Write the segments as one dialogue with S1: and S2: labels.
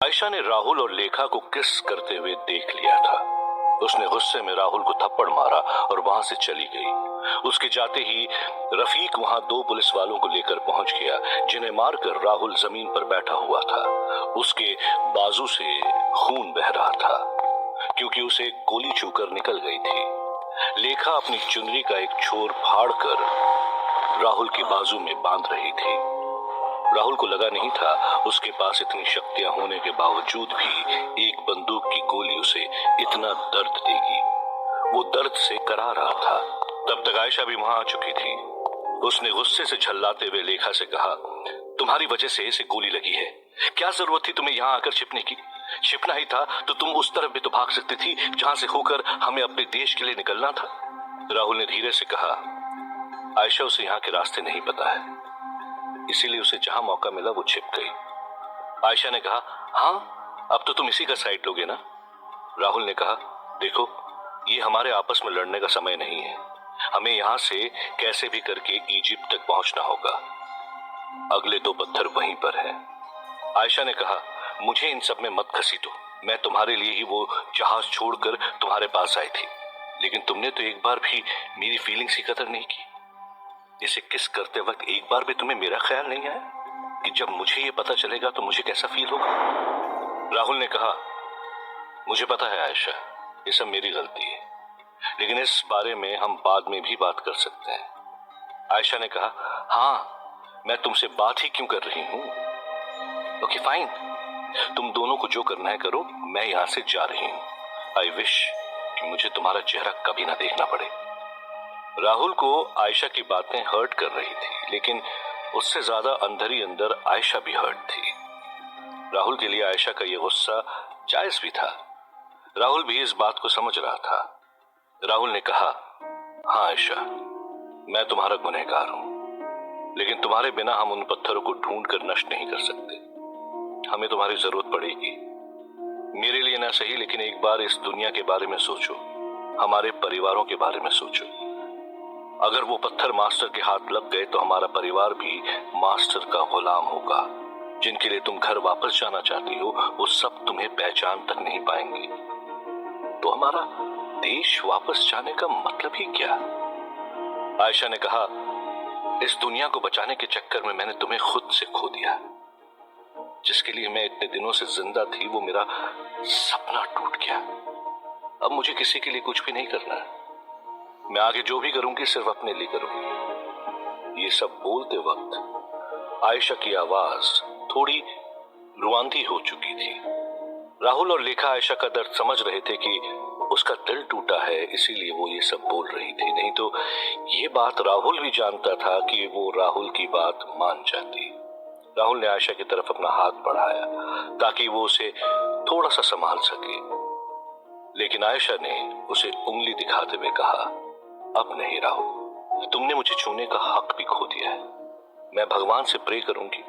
S1: आयशा ने राहुल और लेखा को किस करते हुए देख लिया था। उसने गुस्से में राहुल को थप्पड़ मारा और वहां से चली गई। उसके जाते ही रफीक वहां दो पुलिस वालों को लेकर पहुंच गया, जिन्हें मारकर राहुल जमीन पर बैठा हुआ था। उसके बाजू से खून बह रहा था क्योंकि उसे गोली छूकर निकल गई थी। लेखा अपनी चुनरी का एक छोर फाड़कर राहुल के बाजू में बांध रही थी। राहुल को लगा नहीं था उसके पास इतनी शक्तियां होने के बावजूद भी एक बंदूक की गोली उसे इतना दर्द देगी। वो दर्द से करा रहा था। तब तक आयशा भी वहां आ चुकी थी। उसने गुस्से से झल्लाते हुए लेखा से कहा, तुम्हारी वजह से इसे गोली लगी है। क्या जरूरत थी तुम्हें यहाँ आकर छिपने की? छिपना ही था तो तुम उस तरफ भी तो भाग सकती थी जहां से होकर हमें अपने देश के लिए निकलना था। राहुल ने धीरे से कहा, आयशा उसे यहाँ के रास्ते नहीं पता है, इसीलिए उसे जहां मौका मिला वो छिप गई। आयशा ने कहा, हाँ अब तो तुम इसी का साइड लोगे ना? राहुल ने कहा, देखो ये हमारे आपस में लड़ने का समय नहीं है। हमें यहाँ से कैसे भी करके इजिप्ट तक पहुंचना होगा। अगले दो पत्थर वहीं पर हैं। आयशा ने कहा, मुझे इन सब में मत घसीटो। मैं तुम्हारे लिए ही वो जहाज छोड़कर तुम्हारे पास आई थी, लेकिन तुमने तो एक बार भी मेरी फीलिंग्स की कदर नहीं की। इसे किस करते वक्त एक बार भी तुम्हें मेरा ख्याल नहीं आया कि जब मुझे ये पता चलेगा तो मुझे कैसा फील होगा? राहुल ने कहा, मुझे पता है आयशा, ये सब मेरी गलती है, लेकिन इस बारे में हम बाद में भी बात कर सकते हैं। आयशा ने कहा, हाँ मैं तुमसे बात ही क्यों कर रही हूँ। ओके फाइन, तुम दोनों को जो करना है करो, मैं यहां से जा रही हूँ। आई विश कि मुझे तुम्हारा चेहरा कभी ना देखना पड़े। राहुल को आयशा की बातें हर्ट कर रही थी, लेकिन उससे ज्यादा अंदर ही अंदर आयशा भी हर्ट थी। राहुल के लिए आयशा का यह गुस्सा जायज भी था। राहुल भी इस बात को समझ रहा था। राहुल ने कहा, हाँ आयशा, मैं तुम्हारा गुनहगार हूं, लेकिन तुम्हारे बिना हम उन पत्थरों को ढूंढ कर नष्ट नहीं कर सकते। हमें तुम्हारी जरूरत पड़ेगी। मेरे लिए ना सही, लेकिन एक बार इस दुनिया के बारे में सोचो, हमारे परिवारों के बारे में सोचो। अगर वो पत्थर मास्टर के हाथ लग गए तो हमारा परिवार भी मास्टर का गुलाम होगा। जिनके लिए तुम घर वापस जाना चाहती हो वो सब तुम्हें पहचान तक नहीं पाएंगे। तो हमारा देश वापस जाने का मतलब ही क्या? आयशा ने कहा, इस दुनिया को बचाने के चक्कर में मैंने तुम्हें खुद से खो दिया। जिसके लिए मैं इतने दिनों से जिंदा थी वो मेरा सपना टूट गया। अब मुझे किसी के लिए कुछ भी नहीं करना है। मैं आगे जो भी करूंगी सिर्फ अपने लिए करूंगी। ये सब बोलते वक्त आयशा की आवाज थोड़ी रुआंधी हो चुकी थी। राहुल और लेखा आयशा का दर्द समझ रहे थे कि उसका दिल टूटा है, इसीलिए वो ये सब बोल रही थी। नहीं तो ये बात राहुल भी जानता था कि वो राहुल की बात मान जाती। राहुल ने आयशा की तरफ अपना हाथ बढ़ाया ताकि वो उसे थोड़ा सा संभाल सके, लेकिन आयशा ने उसे उंगली दिखाते हुए कहा, अब नहीं राहुल, तुमने मुझे छूने का हक भी खो दिया है। मैं भगवान से प्रे करूंगी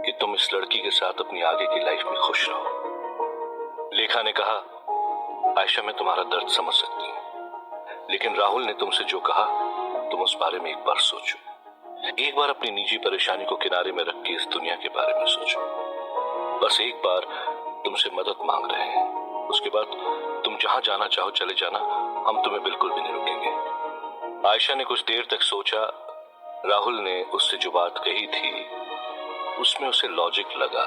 S1: कि तुम इस लड़की के साथ अपनी आगे की लाइफ में खुश रहो। लेखा ने कहा, आयशा मैं तुम्हारा दर्द समझ सकती हूँ, लेकिन राहुल ने तुमसे जो कहा तुम उस बारे में एक बार सोचो। एक बार अपनी निजी परेशानी को किनारे में रख के इस दुनिया के बारे में सोचो। बस एक बार तुमसे मदद मांग रहे हैं, उसके बाद तुम जहां जाना चाहो चले जाना, हम तुम्हें बिल्कुल भी नहीं रोकेंगे। आयशा ने कुछ देर तक सोचा। राहुल ने उससे जो बात कही थी उसमें उसे लॉजिक लगा,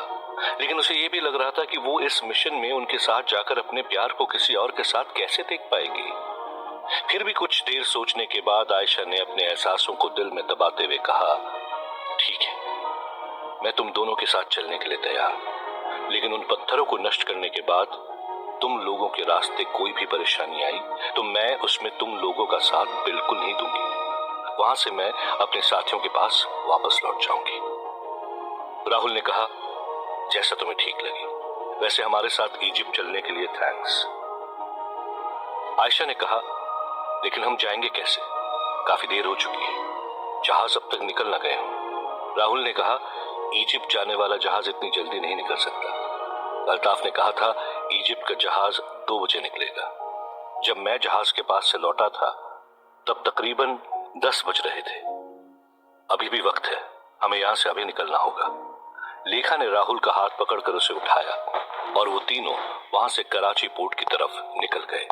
S1: लेकिन उसे यह भी लग रहा था कि वो इस मिशन में उनके साथ जाकर अपने प्यार को किसी और के साथ कैसे देख पाएगी। फिर भी कुछ देर सोचने के बाद आयशा ने अपने एहसासों को दिल में दबाते हुए कहा, ठीक है, मैं तुम दोनों के साथ चलने के लिए तैयार हूं, लेकिन उन पत्थरों को नष्ट करने के बाद तुम लोगों के रास्ते कोई भी परेशानी आई तो मैं उसमें तुम लोगों का साथ बिल्कुल नहीं दूंगी। वहां से मैं अपने साथियों के पास वापस लौट जाऊंगी। राहुल ने कहा, जैसा तुम्हें ठीक लगे, वैसे हमारे साथ इजिप्ट चलने के लिए थैंक्स। आयशा ने कहा, लेकिन हम जाएंगे कैसे? काफी देर हो चुकी है, जहाज अब तक निकल न गए हों। राहुल ने कहा, इजिप्ट जाने वाला जहाज इतनी जल्दी नहीं निकल सकता। अल्ताफ ने कहा था इजिप्ट का जहाज 2 बजे निकलेगा। जब मैं जहाज के पास से लौटा था तब तकरीबन 10 बज रहे थे। अभी भी वक्त है, हमें यहां से अभी निकलना होगा। लेखा ने राहुल का हाथ पकड़कर उसे उठाया और वो तीनों वहां से कराची पोर्ट की तरफ निकल गए।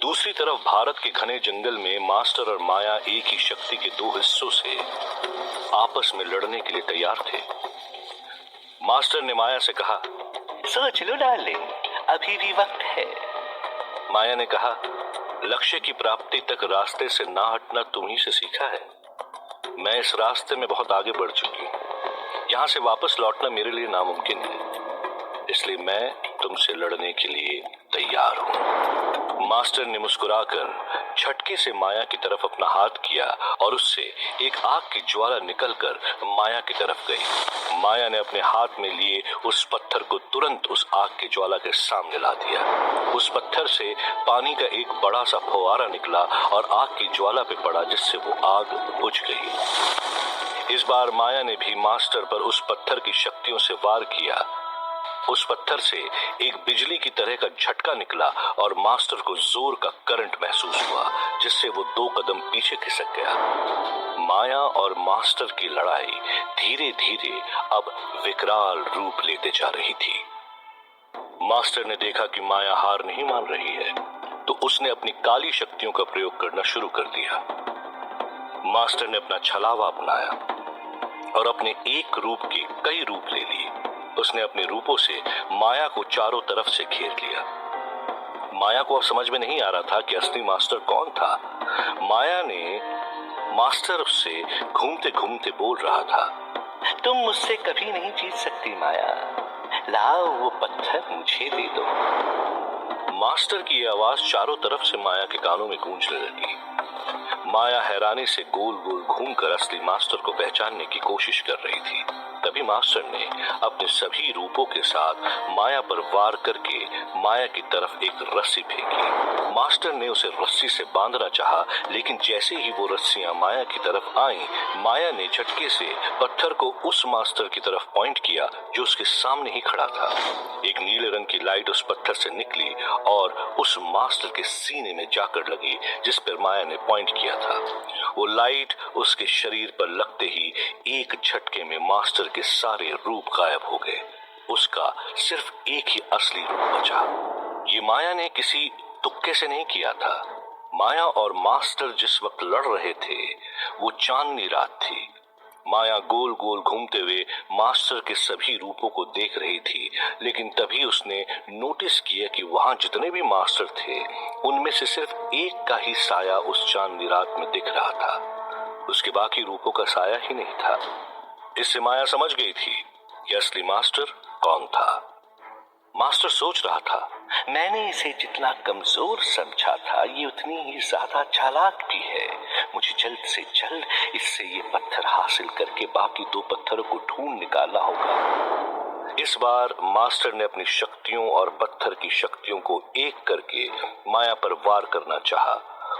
S1: दूसरी तरफ भारत के घने जंगल में मास्टर और माया एक ही शक्ति के दो हिस्सों से आपस में लड़ने के लिए तैयार थे। मास्टर ने माया से कहा,
S2: सोच लो डार्लिंग, अभी भी वक्त है।
S1: माया ने कहा, लक्ष्य की प्राप्ति तक रास्ते से ना हटना तुम्ही से सीखा है। मैं इस रास्ते में बहुत आगे बढ़ चुकी हूँ। यहाँ से वापस लौटना मेरे लिए नामुमकिन है, इसलिए मैं तुमसे लड़ने के लिए तैयार हूँ। मास्टर ने मुस्कुराकर झटके से माया की तरफ अपना हाथ किया और उससे एक आग की ज्वाला निकलकर माया की तरफ गई। माया ने अपने हाथ में लिए उस पत्थर को तुरंत उस आग की ज्वाला के सामने ला दिया। उस पत्थर से पानी का एक बड़ा सा फव्वारा निकला और आग की ज्वाला पे पड़ा, जिससे वो आग बुझ गई। इस बार माया ने भी मास्टर पर उस पत्थर की शक्तियों से वार किया। उस पत्थर से एक बिजली की तरह का झटका निकला और मास्टर को जोर का करंट महसूस हुआ, जिससे वो 2 कदम पीछे खिसक गया। माया और मास्टर की लड़ाई धीरे धीरे अब विकराल रूप लेते जा रही थी। मास्टर ने देखा कि माया हार नहीं मान रही है, तो उसने अपनी काली शक्तियों का प्रयोग करना शुरू कर दिया। मास्टर ने अपना छलावा अपनाया और अपने एक रूप के कई रूप ले लिए। उसने अपने रूपों से माया को चारों तरफ से घेर लिया। माया को अब समझ में नहीं आ रहा था कि असली मास्टर कौन था। माया ने मास्टर से घूमते घूमते बोल रहा था,
S2: तुम मुझसे कभी नहीं जीत सकती माया, लाओ वो पत्थर मुझे दे दो।
S1: मास्टर की ये आवाज चारों तरफ से माया के कानों में गूंजने लगी। माया हैरानी से गोल गोल घूमकर असली मास्टर को पहचानने की कोशिश कर रही थी। तभी मास्टर ने अपने सभी रूपों के साथ माया पर वार करके माया की तरफ एक रस्सी फेंकी। मास्टर ने उसे रस्सी से बांधना चाहा, लेकिन जैसे ही वो रस्सियां माया की तरफ आईं, माया ने झटके से पत्थर को उस मास्टर की तरफ पॉइंट किया जो उसके सामने ही खड़ा था। एक नीले रंग की लाइट उस पत्थर से निकली और उस मास्टर के सीने में जाकर लगी, जिस पर माया ने पॉइंट किया था। वो लाइट उसके शरीर पर लगते ही एक झटके में मास्टर के सारे रूप गायब हो गए। उसका सिर्फ एक ही असली रूप बचा। ये माया ने किसी तुक्के से नहीं किया था। माया और मास्टर जिस वक्त लड़ रहे थे, वो चांदनी रात थी। माया गोल गोल घूमते हुए मास्टर के सभी रूपों को देख रही थी, लेकिन तभी उसने नोटिस किया कि वहां जितने भी मास्टर थे, उनमें से सिर्फ एक का ही साया उस चांदनी रात में दिख रहा था। उसके बाकी रूपों का साया ही नहीं था। इससे माया समझ गई थी कि असली मास्टर कौन था। मास्टर सोच रहा था,
S2: मैंने इसे जितना कमजोर समझा था, ये उतनी ही ज्यादा चालाक भी है। मुझे जल्द से जल्द इससे ये पत्थर हासिल करके बाकी 2 पत्थरों को ढूंढ निकालना होगा।
S1: इस बार मास्टर ने अपनी शक्तियों और पत्थर की शक्तियों को एक करके माया पर वार करना चाहा।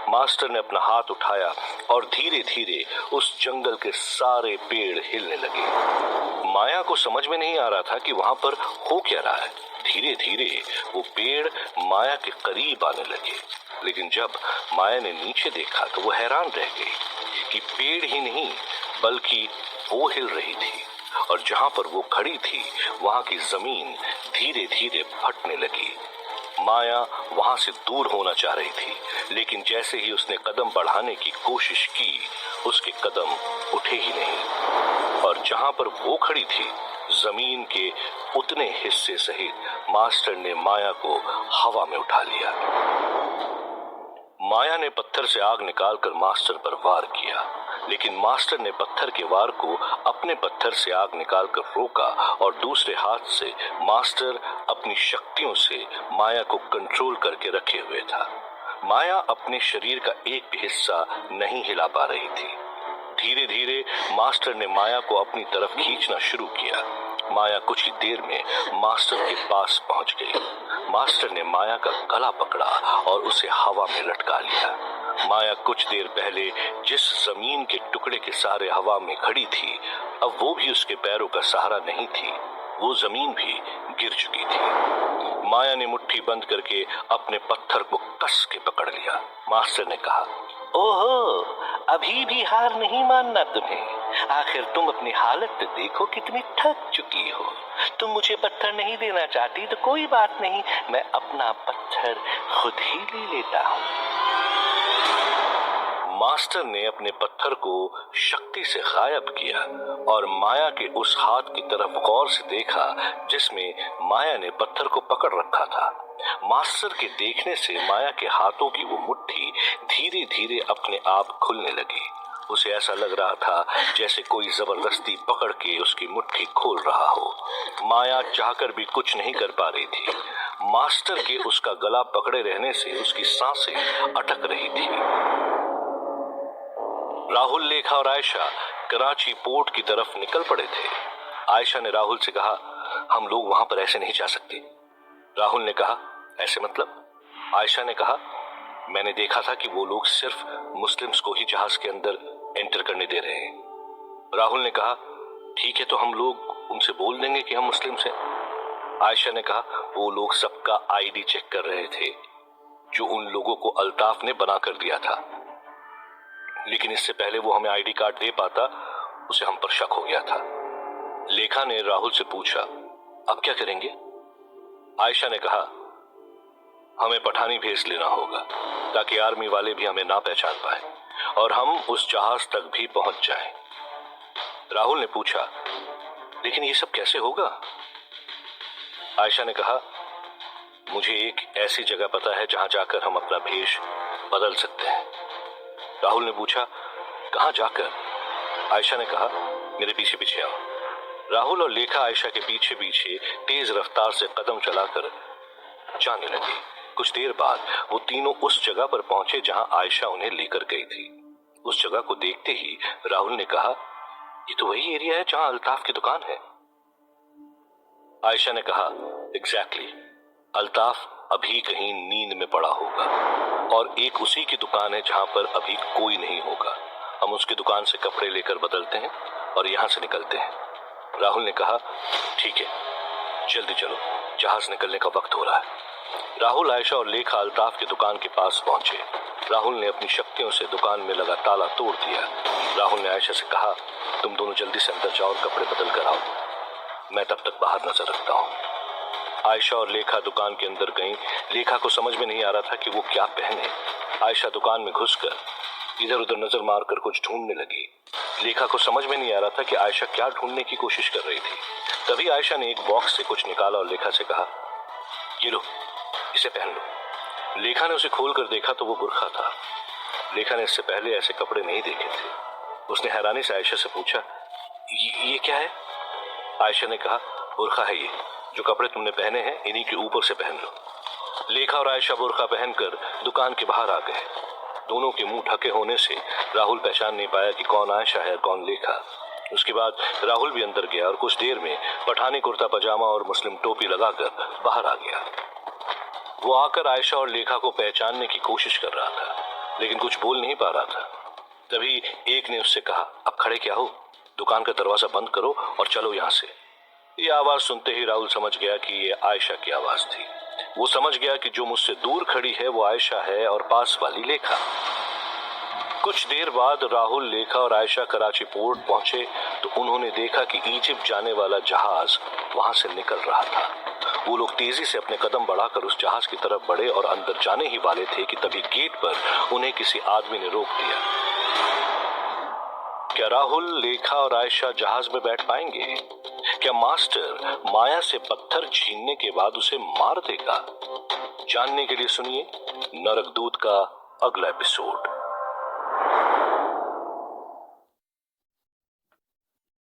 S1: मास्टर ने अपना हाथ उठाया और धीरे धीरे उस जंगल के सारे पेड़ हिलने लगे। माया को समझ में नहीं आ रहा था कि वहां पर हो क्या रहा है। धीरे धीरे वो पेड़ माया के करीब आने लगे, लेकिन जब माया ने नीचे देखा तो वो हैरान रह गई कि पेड़ ही नहीं बल्कि वो हिल रही थी, और जहां पर वो खड़ी थी वहां की जमीन धीरे धीरे फटने लगी। माया वहां से दूर होना चाह रही थी, लेकिन जैसे ही उसने कदम बढ़ाने की कोशिश की, उसके कदम उठे ही नहीं, और जहां पर वो खड़ी थी जमीन के उतने हिस्से सहित मास्टर ने माया को हवा में उठा लिया। माया ने पत्थर से आग निकालकर मास्टर पर वार किया, लेकिन मास्टर ने पत्थर के वार को अपने पत्थर से आग निकालकर रोका और दूसरे हाथ से मास्टर अपनी शक्तियों से माया को कंट्रोल करके रखे हुए था। माया अपने शरीर का एक भी हिस्सा नहीं हिला पा रही थी। धीरे धीरे मास्टर ने माया को अपनी तरफ खींचना शुरू किया। माया कुछ ही देर में मास्टर के पास पहुंच गई। मास्टर ने माया का गला पकड़ा और उसे हवा में लटका लिया। माया कुछ देर पहले जिस जमीन के टुकड़े के सहारे हवा में खड़ी थी, अब वो भी उसके पैरों का सहारा नहीं थी। वो जमीन भी गिर चुकी थी। माया ने मुट्ठी बंद करके अपने पत्थर को कस के पकड़ लिया। मास्टर ने कहा,
S2: ओहो, अभी भी हार नहीं मानना तुम्हें? आखिर तुम अपनी हालत तो देखो, कितनी थक चुकी हो। तुम मुझे पत्थर नहीं देना चाहती तो कोई बात नहीं, मैं अपना पत्थर खुद ही ले लेता हूँ।
S1: मास्टर ने अपने पत्थर को शक्ति से गायब किया और माया के उस हाथ की तरफ गौर से देखा जिसमें माया ने पत्थर को पकड़ रखा था। मास्टर के देखने से माया के हाथों की वो मुट्ठी धीरे धीरे अपने आप खुलने लगी। उसे ऐसा लग रहा था जैसे कोई जबरदस्ती पकड़ के उसकी मुट्ठी खोल रहा हो। माया चाहकर भी कुछ नहीं कर पा रही थी। मास्टर के उसका गला पकड़े रहने से उसकी सांसें अटक रही थी। राहुल, लेखा और आयशा कराची पोर्ट की तरफ निकल पड़े थे। आयशा ने राहुल से कहा, हम लोग वहां पर ऐसे नहीं जा सकते। राहुल ने कहा, ऐसे मतलब? आयशा ने कहा, मैंने देखा था कि वो लोग सिर्फ मुस्लिम्स को ही जहाज के अंदर एंटर करने दे रहे हैं। राहुल ने कहा, ठीक है, तो हम लोग उनसे बोल देंगे कि हम मुस्लिम्स हैं। आयशा ने कहा, वो लोग सबका आईडी चेक कर रहे थे जो उन लोगों को अल्ताफ ने बना कर दिया था, लेकिन इससे पहले वो हमें आईडी कार्ड दे पाता, उसे हम पर शक हो गया था। लेखा ने राहुल से पूछा, अब क्या करेंगे? आयशा ने कहा, हमें पठानी भेज लेना होगा ताकि आर्मी वाले भी हमें ना पहचान पाए और हम उस जहाज तक भी पहुंच जाएं। राहुल ने पूछा, लेकिन ये सब कैसे होगा? आयशा ने कहा, मुझे एक ऐसी जगह पता है जहां जाकर हम अपना भेष बदल सकते हैं। राहुल ने पूछा, कहां जाकर? आयशा ने कहा, मेरे पीछे पीछे आओ। राहुल और लेखा आयशा के पीछे पीछे तेज रफ्तार से कदम चलाकर जाने लगे। कुछ देर बाद वो तीनों उस जगह पर पहुंचे जहां आयशा उन्हें लेकर गई थी। उस जगह को देखते ही राहुल ने कहा, ये तो वही एरिया है जहां अल्ताफ की दुकान है। आयशा ने कहा, एग्जैक्टली, अल्ताफ अभी कहीं नींद में पड़ा होगा और एक उसी की दुकान है जहां पर अभी कोई नहीं होगा। हम उसकी दुकान से कपड़े लेकर बदलते हैं और यहां से निकलते हैं। राहुल ने कहा, ठीक है, जल्दी चलो, जहाज निकलने का वक्त हो रहा है। राहुल, आयशा और लेखा अल्ताफ की दुकान के पास पहुंचे। राहुल ने अपनी शक्तियों से दुकान में लगा ताला तोड़ दिया। राहुल ने आयशा से कहा, तुम दोनों जल्दी से अंदर जाओ और कपड़े बदल कर आओ, मैं तब तक बाहर नजर रखता हूं। आयशा और लेखा दुकान के अंदर गईं। लेखा को समझ में नहीं आ रहा था कि वो क्या पहने। आयशा दुकान में घुसकर इधर उधर नजर मारकर कुछ ढूंढने लगी। लेखा को समझ में नहीं आ रहा था कि आयशा क्या ढूंढने की कोशिश कर रही थी। तभी आयशा ने एक बॉक्स से कुछ निकाला और लेखा से कहा, ये लो, इसे पहन लो। लेखा ने उसे खोलकर देखा तो वो बुर्खा था। लेखा ने इससे पहले ऐसे कपड़े नहीं देखे थे। उसने हैरानी से आयशा से पूछा, ये क्या है? आयशा ने कहा, बुर्खा है ये, जो कपड़े तुमने पहने हैं इन्हीं के ऊपर से पहन लो। लेखा और आयशा बुर्खा पहनकर दुकान के बाहर आ गए। दोनों के मुंह ढके होने से राहुल पहचान नहीं पाया कि कौन आयशा है और कौन लेखा। उसके बाद राहुल भी अंदर गया और कुछ देर में पठानी कुर्ता पजामा और मुस्लिम टोपी लगाकर बाहर आ गया। वो आकर आयशा और लेखा को पहचानने की कोशिश कर रहा था, लेकिन कुछ बोल नहीं पा रहा था। तभी एक ने उससे कहा, अब खड़े क्या हो, दुकान का दरवाजा बंद करो और चलो यहाँ से। ये आवाज सुनते ही राहुल समझ गया कि ये आयशा की आवाज थी। वो समझ गया कि जो मुझसे दूर खड़ी है वो आयशा है और पास वाली लेखा। कुछ देर बाद राहुल, लेखा और आयशा कराची पोर्ट पहुंचे तो उन्होंने देखा कि इजिप्ट जाने वाला जहाज वहां से निकल रहा था। वो लोग तेजी से अपने कदम बढ़ाकर उस जहाज की तरफ बढ़े और अंदर जाने ही वाले थे कि तभी गेट पर उन्हें किसी आदमी ने रोक दिया। क्या राहुल, लेखा और आयशा जहाज में बैठ पाएंगे? क्या मास्टर माया से पत्थर छीनने के बाद उसे मार देगा? जानने के लिए सुनिए नरक दूत का अगला एपिसोड।